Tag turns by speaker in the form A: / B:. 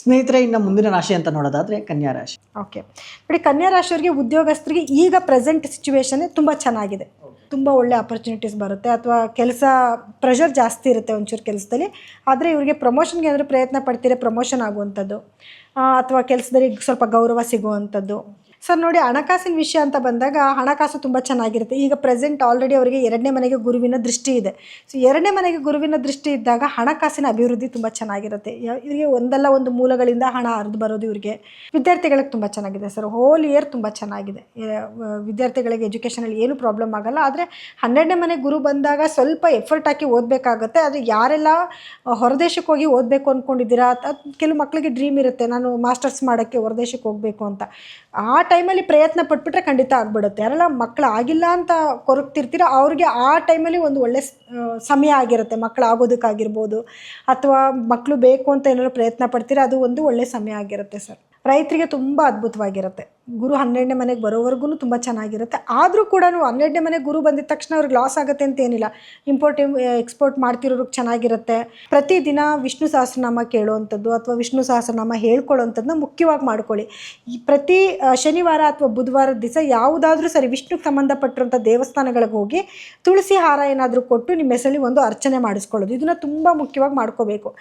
A: ಸ್ನೇಹಿತರೆ, ಇನ್ನು ಮುಂದಿನ ರಾಶಿ ಅಂತ ನೋಡೋದಾದರೆ ಕನ್ಯಾ ರಾಶಿ.
B: ಓಕೆ ನೋಡಿ, ಕನ್ಯಾ ರಾಶಿಯವರಿಗೆ ಉದ್ಯೋಗಸ್ಥರಿಗೆ ಈಗ ಪ್ರೆಸೆಂಟ್ ಸಿಚುವೇಶನ್ ತುಂಬ ಚೆನ್ನಾಗಿದೆ. ತುಂಬ ಒಳ್ಳೆ ಆಪರ್ಚುನಿಟೀಸ್ ಬರುತ್ತೆ, ಅಥವಾ ಕೆಲಸ ಪ್ರೆಷರ್ ಜಾಸ್ತಿ ಇರುತ್ತೆ ಒಂಚೂರು ಕೆಲಸದಲ್ಲಿ. ಆದರೆ ಇವರಿಗೆ ಪ್ರಮೋಷನ್ಗೆ ಏನಾದರೂ ಪ್ರಯತ್ನ ಪಡ್ತೀರಾ, ಪ್ರಮೋಷನ್ ಆಗುವಂಥದ್ದು, ಅಥವಾ ಕೆಲಸದಲ್ಲಿ ಸ್ವಲ್ಪ ಗೌರವ ಸಿಗುವಂಥದ್ದು. ಸರ್ ನೋಡಿ, ಹಣಕಾಸಿನ ವಿಷಯ ಅಂತ ಬಂದಾಗ ಹಣಕಾಸು ತುಂಬ ಚೆನ್ನಾಗಿರುತ್ತೆ. ಈಗ ಪ್ರೆಸೆಂಟ್ ಆಲ್ರೆಡಿ ಅವರಿಗೆ 2ನೇ ಮನೆಗೆ ಗುರುವಿನ ದೃಷ್ಟಿ ಇದೆ. ಸೊ 2ನೇ ಮನೆಗೆ ಗುರುವಿನ ದೃಷ್ಟಿ ಇದ್ದಾಗ ಹಣಕಾಸಿನ ಅಭಿವೃದ್ಧಿ ತುಂಬ ಚೆನ್ನಾಗಿರುತ್ತೆ. ಇವರಿಗೆ ಒಂದಲ್ಲ ಒಂದು ಮೂಲಗಳಿಂದ ಹಣ ಹರಿದು ಬರೋದು ಇವರಿಗೆ. ವಿದ್ಯಾರ್ಥಿಗಳಿಗೆ ತುಂಬ ಚೆನ್ನಾಗಿದೆ ಸರ್, ಹೋಲ್ ಇಯರ್ ತುಂಬ ಚೆನ್ನಾಗಿದೆ. ವಿದ್ಯಾರ್ಥಿಗಳಿಗೆ ಎಜುಕೇಷನಲ್ಲಿ ಏನು ಪ್ರಾಬ್ಲಮ್ ಆಗಲ್ಲ. ಆದರೆ 12ನೇ ಮನೆ ಗುರು ಬಂದಾಗ ಸ್ವಲ್ಪ ಎಫರ್ಟ್ ಹಾಕಿ ಓದಬೇಕಾಗುತ್ತೆ. ಆದರೆ ಯಾರೆಲ್ಲ ಹೊರದೇಶಕ್ಕೆ ಹೋಗಿ ಓದಬೇಕು ಅಂದ್ಕೊಂಡಿದ್ದೀರಾ, ಕೆಲವು ಮಕ್ಕಳಿಗೆ ಡ್ರೀಮ್ ಇರುತ್ತೆ, ನಾನು ಮಾಸ್ಟರ್ಸ್ ಮಾಡೋಕ್ಕೆ ಹೊರದೇಶಕ್ಕೆ ಹೋಗಬೇಕು ಅಂತ. ಆ ಟೈಮಲ್ಲಿ ಪ್ರಯತ್ನ ಪಟ್ಬಿಟ್ರೆ ಖಂಡಿತ ಆಗ್ಬಿಡುತ್ತೆ. ಯಾರೆಲ್ಲ ಮಕ್ಕಳು ಆಗಿಲ್ಲ ಅಂತ ಕೊರಗ್ತಿರ್ತೀರ, ಅವ್ರಿಗೆ ಆ ಟೈಮಲ್ಲಿ ಒಂದು ಒಳ್ಳೆ ಸಮಯ ಆಗಿರುತ್ತೆ. ಮಕ್ಕಳು ಆಗೋದಕ್ಕಾಗಿರ್ಬೋದು, ಅಥವಾ ಮಕ್ಕಳು ಬೇಕು ಅಂತ ಏನಾದ್ರು ಪ್ರಯತ್ನ ಪಡ್ತೀರಾ, ಅದು ಒಂದು ಒಳ್ಳೆ ಸಮಯ ಆಗಿರುತ್ತೆ ಸರ್. ರೈತರಿಗೆ ತುಂಬ ಅದ್ಭುತವಾಗಿರುತ್ತೆ. ಗುರು 12ನೇ ಮನೆಗೆ ಬರೋವರೆಗೂ ತುಂಬ ಚೆನ್ನಾಗಿರುತ್ತೆ. ಆದರೂ ಕೂಡ 12ನೇ ಮನೆಗೆ ಗುರು ಬಂದಿದ ತಕ್ಷಣ ಅವ್ರಿಗೆ ಲಾಸ್ ಆಗುತ್ತೆ ಅಂತ ಏನಿಲ್ಲ. ಇಂಪೋರ್ಟ್ ಎಕ್ಸ್ಪೋರ್ಟ್ ಮಾಡ್ತಿರೋರಿಗೆ ಚೆನ್ನಾಗಿರುತ್ತೆ. ಪ್ರತಿದಿನ ವಿಷ್ಣು ಸಹಸ್ರನಾಮ ಕೇಳುವಂಥದ್ದು ಅಥವಾ ವಿಷ್ಣು ಸಹಸ್ರನಾಮ ಹೇಳ್ಕೊಳ್ಳೋವಂಥದ್ದನ್ನ ಮುಖ್ಯವಾಗಿ ಮಾಡ್ಕೊಳ್ಳಿ. ಈ ಪ್ರತಿ ಶನಿವಾರ ಅಥವಾ ಬುಧವಾರದ ದಿವಸ ಯಾವುದಾದ್ರೂ ಸರಿ ವಿಷ್ಣುಗೆ ಸಂಬಂಧಪಟ್ಟಿರುವಂಥ ದೇವಸ್ಥಾನಗಳಿಗೆ ಹೋಗಿ ತುಳಸಿ ಹಾರ ಏನಾದರೂ ಕೊಟ್ಟು ನಿಮ್ಮ ಹೆಸರಲ್ಲಿ ಒಂದು ಅರ್ಚನೆ ಮಾಡಿಸ್ಕೊಳ್ಳೋದು, ಇದನ್ನು ತುಂಬ ಮುಖ್ಯವಾಗಿ ಮಾಡ್ಕೋಬೇಕು.